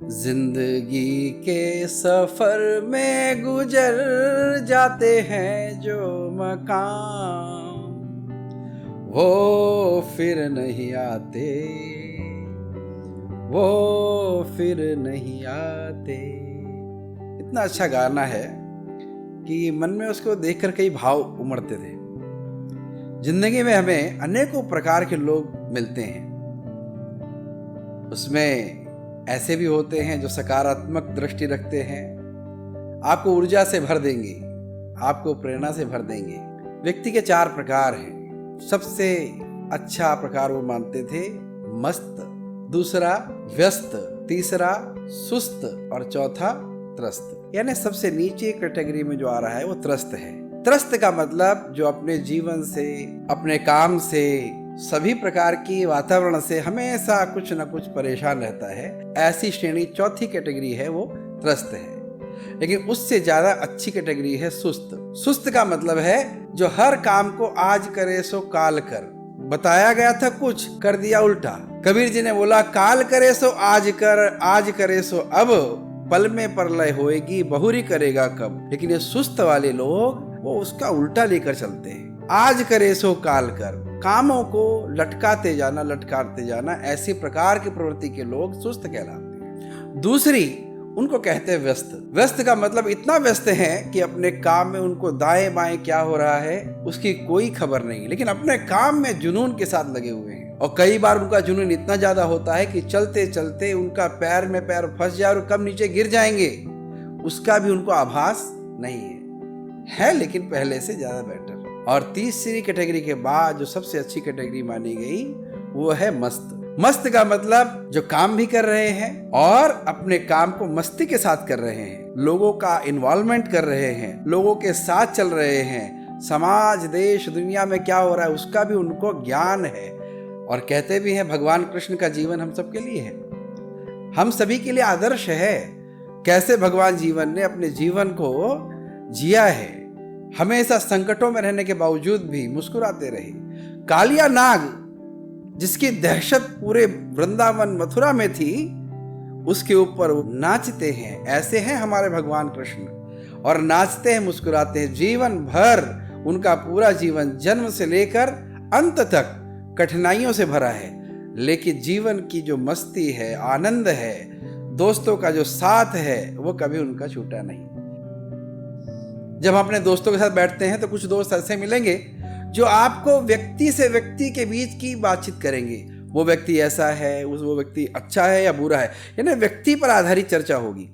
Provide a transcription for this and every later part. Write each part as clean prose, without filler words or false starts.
जिंदगी के सफर में गुजर जाते हैं जो मकाम, वो फिर नहीं आते, वो फिर नहीं आते। इतना अच्छा गाना है कि मन में उसको देखकर कई भाव उमड़ते थे। जिंदगी में हमें अनेकों प्रकार के लोग मिलते हैं। उसमें ऐसे भी होते हैं जो सकारात्मक दृष्टि रखते हैं, आपको ऊर्जा से भर देंगे, आपको प्रेरणा से भर देंगे। व्यक्ति के 4 प्रकार हैं। सबसे अच्छा प्रकार वो मानते थे मस्त, दूसरा व्यस्त, तीसरा सुस्त और चौथा त्रस्त। यानी सबसे नीचे कैटेगरी में जो आ रहा है वो त्रस्त है। त्रस्त का मतलब जो अपने जीवन से, अपने काम से, सभी प्रकार की वातावरण से हमेशा कुछ न कुछ परेशान रहता है, ऐसी श्रेणी चौथी कैटेगरी है वो त्रस्त है। लेकिन उससे ज्यादा अच्छी कैटेगरी है सुस्त। सुस्त का मतलब है जो हर काम को आज करे सो काल कर। बताया गया था कुछ, कर दिया उल्टा। कबीर जी ने बोला काल करे सो आज कर, आज करे सो अब, पल में प्रलय होएगी बहुरी करेगा कब। लेकिन ये सुस्त वाले लोग वो उसका उल्टा लेकर चलते हैं। आज करे सो काल कर, कामों को लटकाते जाना, लटकाते जाना। ऐसी प्रकार की प्रवृत्ति के लोग सुस्त कहलाते हैं। दूसरी उनको कहते हैं व्यस्त। व्यस्त का मतलब इतना व्यस्त है कि अपने काम में उनको दाएं बाएं क्या हो रहा है उसकी कोई खबर नहीं, लेकिन अपने काम में जुनून के साथ लगे हुए हैं। और कई बार उनका जुनून इतना ज्यादा होता है कि चलते चलते उनका पैर में पैर फंस जाए और कब नीचे गिर जाएंगे उसका भी उनको आभास नहीं है, लेकिन पहले से ज्यादा बेटर। और तीसरी कैटेगरी के बाद जो सबसे अच्छी कैटेगरी मानी गई वो है मस्त। मस्त का मतलब जो काम भी कर रहे हैं और अपने काम को मस्ती के साथ कर रहे हैं, लोगों का इन्वॉल्वमेंट कर रहे हैं, लोगों के साथ चल रहे हैं, समाज, देश, दुनिया में क्या हो रहा है उसका भी उनको ज्ञान है। और कहते भी हैं भगवान कृष्ण का जीवन हम सबके लिए है, हम सभी के लिए आदर्श है। कैसे भगवान जीवन ने अपने जीवन को जिया है, हमेशा संकटों में रहने के बावजूद भी मुस्कुराते रहे। कालिया नाग जिसकी दहशत पूरे वृंदावन मथुरा में थी, उसके ऊपर वो नाचते हैं। ऐसे हैं हमारे भगवान कृष्ण, और नाचते हैं, मुस्कुराते हैं। जीवन भर उनका पूरा जीवन जन्म से लेकर अंत तक कठिनाइयों से भरा है, लेकिन जीवन की जो मस्ती है, आनंद है, दोस्तों का जो साथ है, वो कभी उनका छूटा नहीं। जब हम अपने दोस्तों के साथ बैठते हैं तो कुछ दोस्त ऐसे मिलेंगे जो आपको व्यक्ति से व्यक्ति के बीच की बातचीत करेंगे। वो व्यक्ति ऐसा है, वो व्यक्ति अच्छा है या बुरा है, यानी व्यक्ति पर आधारित चर्चा होगी।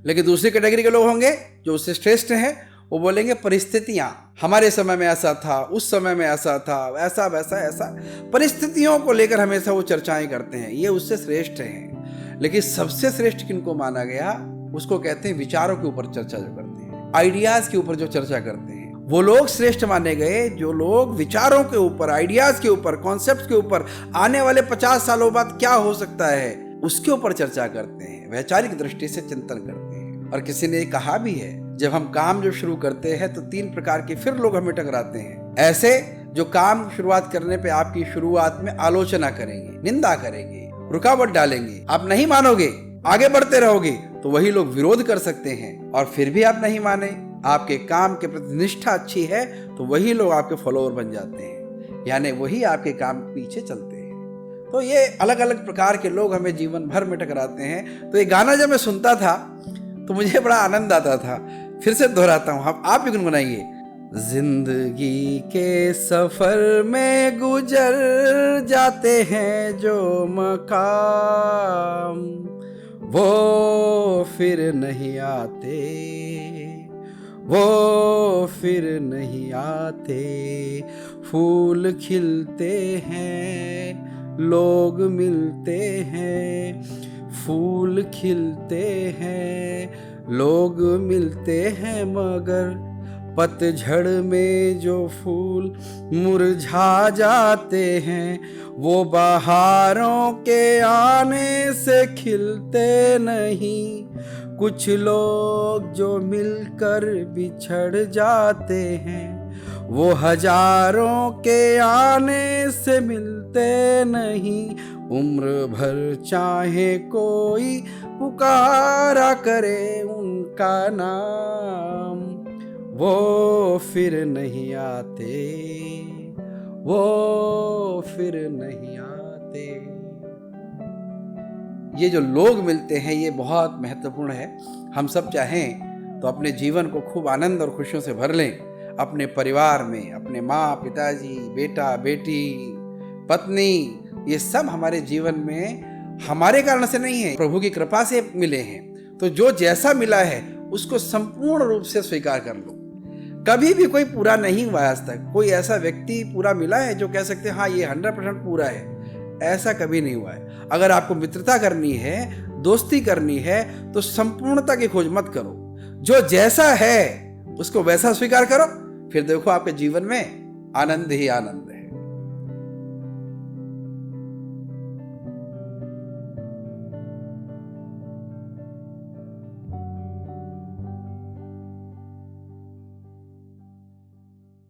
लेकिन दूसरी कैटेगरी के लोग होंगे जो उससे श्रेष्ठ हैं, वो बोलेंगे परिस्थितियां, हमारे समय में ऐसा था, उस समय में ऐसा था, ऐसा वैसा ऐसा। परिस्थितियों को लेकर हमेशा वो चर्चाएं करते हैं, ये उससे श्रेष्ठ हैं। लेकिन सबसे श्रेष्ठ किनको माना गया, उसको कहते हैं विचारों के ऊपर चर्चा जो करते हैं, आइडियाज के ऊपर जो चर्चा करते हैं, वो लोग श्रेष्ठ माने गए जो लोग विचारों के ऊपर, आइडियाज के ऊपर, कॉन्सेप्ट के ऊपर, आने वाले 50 सालों बाद क्या हो सकता है उसके ऊपर चर्चा करते हैं, वैचारिक दृष्टि से चिंतन करते हैं। और किसी ने कहा भी है, जब हम काम जो शुरू करते हैं तो 3 प्रकार के फिर लोग हमें टकराते हैं। ऐसे जो काम शुरुआत करने पे आपकी शुरुआत में आलोचना करेंगे, निंदा करेंगे, रुकावट डालेंगे, आप नहीं मानोगे, आगे बढ़ते रहोगे, तो वही लोग विरोध कर सकते हैं। और फिर भी आप नहीं माने, आपके काम के प्रति निष्ठा अच्छी है, तो वही लोग आपके फॉलोअर बन जाते हैं, यानी वही आपके काम के पीछे चलते हैं। तो ये अलग अलग प्रकार के लोग हमें जीवन भर में टकराते हैं। तो ये गाना जब मैं सुनता था तो मुझे बड़ा आनंद आता था। फिर से दोहराता हूँ, आप भी गुनगुनाइए। जिंदगी के सफर में गुजर जाते हैं जो मकाम, वो फिर नहीं आते, वो फिर नहीं आते। फूल खिलते हैं, लोग मिलते हैं, फूल खिलते हैं, लोग मिलते हैं, मगर पतझड़ में जो फूल मुरझा जाते हैं, वो बहारों के आने से खिलते नहीं। कुछ लोग जो मिलकर बिछड़ जाते हैं, वो हजारों के आने से मिलते नहीं। उम्र भर चाहे कोई पुकारा करे उनका नाम, वो फिर नहीं आते, वो फिर नहीं आते। ये जो लोग मिलते हैं ये बहुत महत्वपूर्ण है। हम सब चाहें तो अपने जीवन को खूब आनंद और खुशियों से भर लें। अपने परिवार में अपने माँ पिताजी, बेटा बेटी, पत्नी, ये सब हमारे जीवन में हमारे कारण से नहीं है, प्रभु की कृपा से मिले हैं। तो जो जैसा मिला है उसको संपूर्ण रूप से स्वीकार कर लो। कभी भी कोई पूरा नहीं हुआ आज तक। कोई ऐसा व्यक्ति पूरा मिला है जो कह सकते हैं हाँ ये 100% पूरा है? ऐसा कभी नहीं हुआ है। अगर आपको मित्रता करनी है, दोस्ती करनी है, तो संपूर्णता की खोज मत करो। जो जैसा है उसको वैसा स्वीकार करो, फिर देखो आपके जीवन में आनंद ही आनंद है।